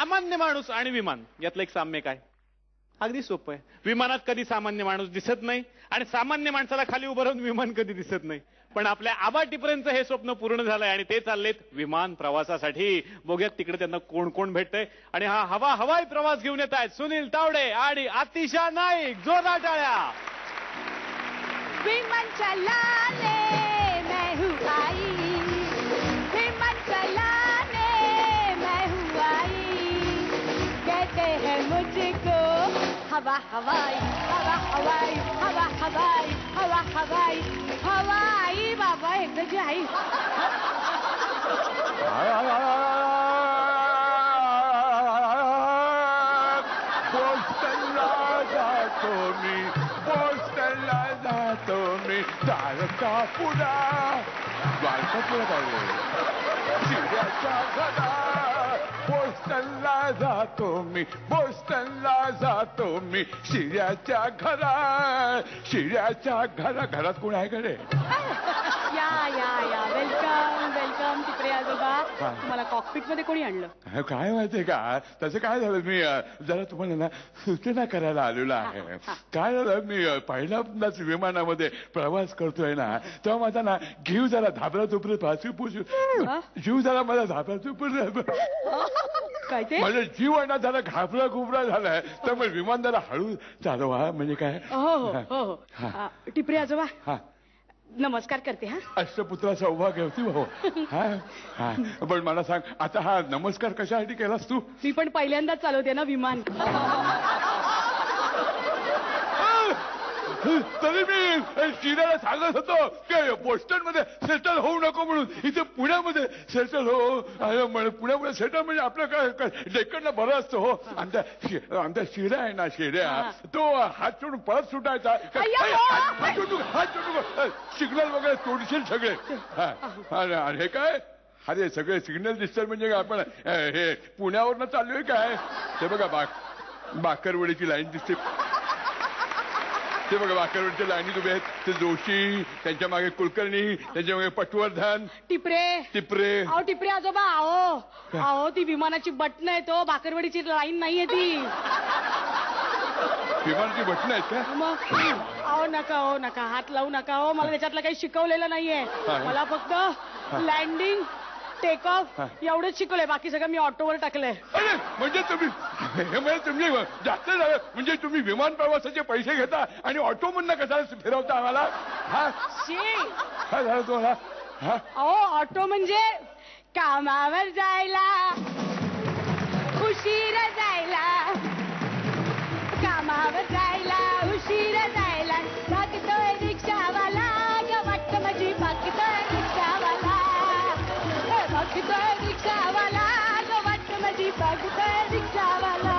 सामान्य माणूस आणि विमान यातलं एक साम्य काय? अगदी सोपं आहे. विमानात कधी सामान्य माणूस दिसत नाही आणि सामान्य माणसाला खाली उभं राहून विमान कधी दिसत नाही. पण आपल्या आबा टिपरेंचं हे स्वप्न पूर्ण झालंय आणि ते चाललेत विमान प्रवासासाठी. बघूयात तिकडे त्यांना कोण कोण भेटतंय. आणि हा हवाई प्रवास घेऊन येत आहेत सुनील तावडे आणि आतिशा नाईक. जोरदार टाळ्या. विमान चलाने मैं हूँ आई, विमान चलाने मैं हूँ आई, कहते हैं मुझको हवा हवाई, हवा हवाई, हवा हवाई, हवा हवाई, हवाई. बाबा एकदाची आई. द्वारकापुरा काय शिऱ्याच्या घरा बोस्टनला जातो मी, बोस्टनला जातो मी शिऱ्याच्या घरात कोण आहे का रे? या या या वेलकम वेलकम टिपरे आजोबा. तुम्हाला कॉकपिट मध्ये कोणी आणलं? काय माहितीये का, तसं काय झालं, मी जरा तुम्हाला ना सूचना करायला आलेलो आहे. काय झालं, मी पहिल्यांदाच विमानामध्ये प्रवास करतोय ना, तेव्हा माझा ना जीव जरा धाबरा चुपरे जीव जरा माझा धाबरा चुपरे काय ते माझा जीव आहे ना जरा घाबरा घुबरा झालाय. त्यामुळे विमान जरा हळू चालवा. म्हणजे काय? हो हो हो. टिपरे आजोबा नमस्कार करते. हा अष्टपुत्रा सौभाग्य होती हो. हा पण मला सांग आता, हा नमस्कार कशासाठी केलास तू? मी पण पहिल्यांदाच चालवते ना विमान. तरी मी शिराला सांगत होतो की बोस्टन मध्ये सेटल होऊ नको म्हणून. इथे पुण्यामध्ये सेटल हो. पुण्यामध्ये सेटल म्हणजे आपलं काय डेक्कनला बरं असतं हो. आमच्या शिरा आहे ना, शिऱ्या तो हात सोडून परत सुटायचा. हात सोडू सिग्नल वगैरे तोडशील सगळे. आणि हे काय, अरे सगळे सिग्नल दिसतात म्हणजे आपण हे पुण्यावरनं चाललोय काय? ते बघा बाकरवडीची लाईन दिसते. ते बघा बाकरवडीच्या लाईनीत उभे आहेत. ते जोशी, त्यांच्या मागे कुलकर्णी, त्यांच्या मागे पटवर्धन. टिपरे अहो टिपरे आजोबा, अहो ती विमानाची बटन आहे. तो बाकरवडीची लाईन नाहीये ती. विमानाची बटन आहेत का? मग अहो नका हात लावू नका हो. मला त्याच्यातलं काही शिकवलेलं नाहीये. मला फक्त लँडिंग टेक ऑफ एवढंच शिकवलंय. बाकी सगळं मी ऑटोवर टाकलंय. अरे म्हणजे तुम्ही जास्त झालं. म्हणजे तुम्ही विमान प्रवासाचे पैसे घेता आणि ऑटो मधनं कशाला फिरवता आम्हाला? काय झालं तुम्हाला? अहो ऑटो म्हणजे कामावर जायला, उशीर जायला, कामावर जायला, उशीर जायला. भागतोय रिक्षावाला, वाटत माझी भागतोय रिक्षावाला, भागतोय रिक्षावाला, वाटत माझी भागतोय रिक्षावाला.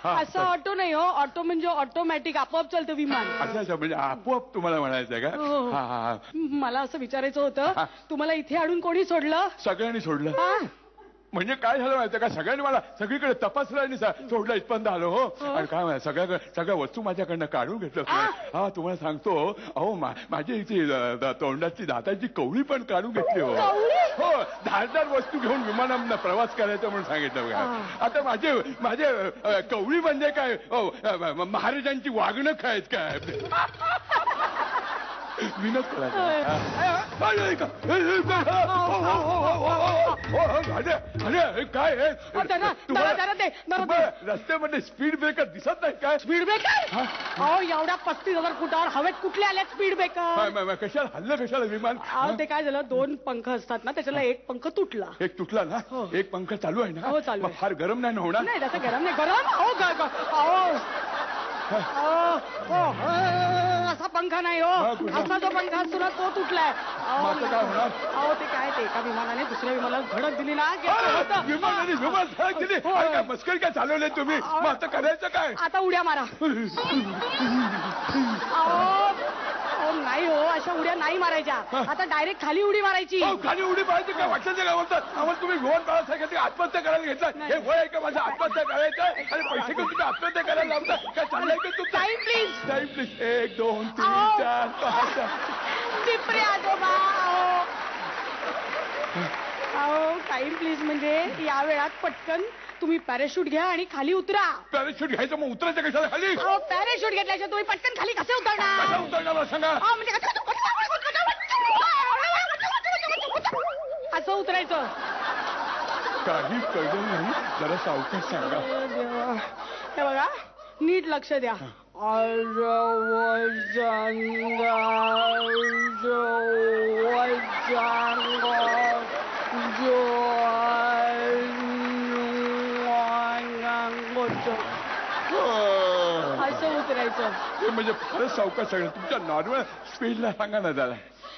असं ऑटो नाही हो. ऑटो म्हणजे ऑटोमॅटिक, आपोआप चालतं विमान. अच्छा म्हणजे आपोआप तुम्हाला म्हणायचंय का? मला असं विचारायचं होतं, तुम्हाला इथे आणून कोणी सोडलं? सगळ्यांनी सोडलं. म्हणजे काय झालं माहितीये का, सगळ्यांनी मला सगळीकडे तपासलं आणि सोडलं इथपर्यंत आलो हो. आणि काय माहिती सगळ्या वस्तू माझ्याकडनं काढून घेतलं. हा तुम्हाला सांगतो, अहो माझी इथे तोंडाची दाताची कवळी पण काढून घेतली हो. हो धारदार वस्तू घेऊन विमानात प्रवास करायचा म्हणून सांगितलं बघा. आता माझे कवळी म्हणजे काय, महाराजांची वागणूक आहेत काय? विनोद काय रस्त्यामध्ये स्पीड ब्रेकर दिसत नाही काय? Speed breaker? अहो एवढ्या 35,000 फुटावर हवेत कुठले आले स्पीड ब्रेकर? कशाला हल्लं, कशाला विमान? ते काय झालं, 2 पंख असतात ना, त्याच्याला एक पंख तुटला. एक तुटला ना? एक पंख चालू आहे ना? हो चालू. फार गरम नाही ना होणार? नाही तसं गरम नाही. गरम असा पंखा नाही हो. असा जो पंखा असतो ना तो तुटलाय. ते काय, ते एका विमानाने दुसऱ्या विमानाला धडक दिली ना. विमानाने धडक दिली? मस्करी काय चालवले तुम्ही? मग आता करायचं काय? आता उड्या मारा. नाही हो, अशा उड्या नाही मारायच्या. आता डायरेक्ट खाली उडी मारायची. खाली उडी मारायची काय? वाटतं काय म्हणतात आम्हाला? तुम्ही विमान प्रवासासाठी आत्महत्या करायला घेतला? हे वय आहे का माझं आत्महत्या करायचं? आणि पैसे घेऊन तुम्ही आत्महत्या करायला लावता काय? चाललंय का तुमचं? Time please. 1 2 3 4 5 टिपरे आजोबा, अहो टाइम प्लीज. म्हणजे या वेळात पटकन तुम्ही पॅराशूट घ्या आणि खाली उतरा. पॅराशूट घ्यायचं मग उतरायचं कशाला खाली? अहो पॅराशूट घेतल्याशिवाय तुम्ही पटकन खाली कसे कशा उतरणार? उतरणार मला सांगा? अहो, म्हणजे असं उतरायचं. काही कळलं नाही, जरा सावकाश सांगा. हे बघा नीट लक्ष द्या. असं उतरायचं. हे म्हणजे फारच सावकाश सांगा. तुमच्या नॉर्मल स्पीडला सांगा ना जरा.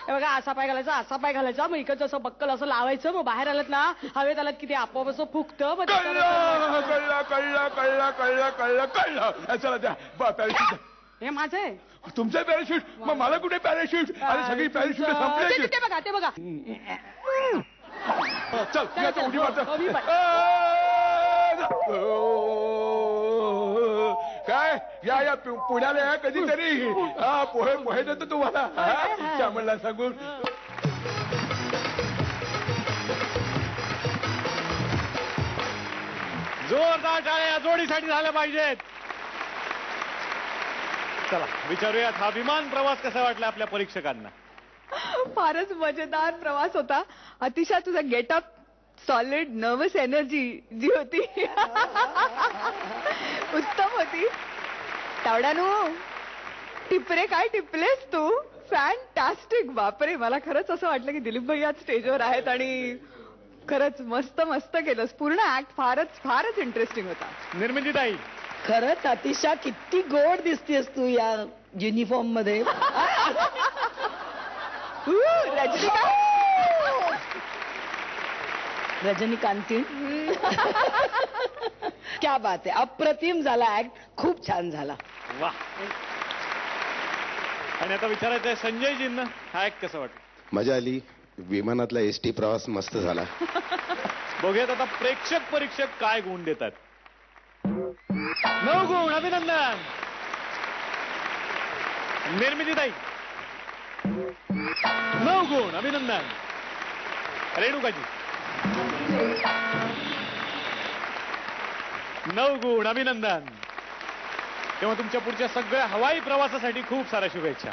हे बघा असा पाय घालायचा, असा पाय घालायचा, मग इकडचं असं बक्कल असं लावायचं, मग बाहेर आलात ना हवेत आलात की ते आपोआप असं फुगतं. मग कळलं कळलं कळलं कळलं कळलं कळलं कळलं. चला द्या पॅराशूट. हे माझं आहे. तुमचं पॅराशूट? मग मला कुठे पॅराशूट? अरे सगळी पॅराशूट संपली. ते बघा ते बघा. चल मी आता उडी मारतो. मी पण. काय या या पुण्याला या कधीतरी. हा पोहे पोहे देतो तुम्हाला श्यामला सांगून. जोरदार टाळ्या या जोडीसाठी झाल्या पाहिजेत. चला विचारूयात हा विमान प्रवास कसा वाटला आपल्या परीक्षकांना? फारच मजेदार प्रवास होता. अतिशय तुझा गेटअप, सॉलिड नर्वस एनर्जी जी होती उत्तम होती. तावडानू टिपरे काय टिपलेस तू. फॅन्टॅस्टिक. बापरे, मला खरंच असं वाटलं की दिलीप भाई आज स्टेजवर आहेत आणि खरंच मस्त मस्त केलंस. पूर्ण ऍक्ट फारच फारच इंटरेस्टिंग होता. निर्मितीताई खरंच अतिशा किती गोड दिसतेस तू या युनिफॉर्म मध्ये. रजनीकांती क्या बात आहे. अप्रतिम झाला ऍक्ट. खूप छान झाला. वा. आणि आता विचारायचं आहे संजयजींना हा ऍक्ट कसं वाटलं? मजा आली. विमानातला एसटी प्रवास मस्त झाला. बघूयात आता प्रेक्षक परीक्षक काय गुण देतात. 9 गुण. अभिनंदन. निर्मितीताई 9 गुण. अभिनंदन. रेणुकाजी 9 गुण. अभिनंदन. तेव्हा तुमच्या पुढच्या सगळ्या हवाई प्रवासासाठी खूप साऱ्या शुभेच्छा.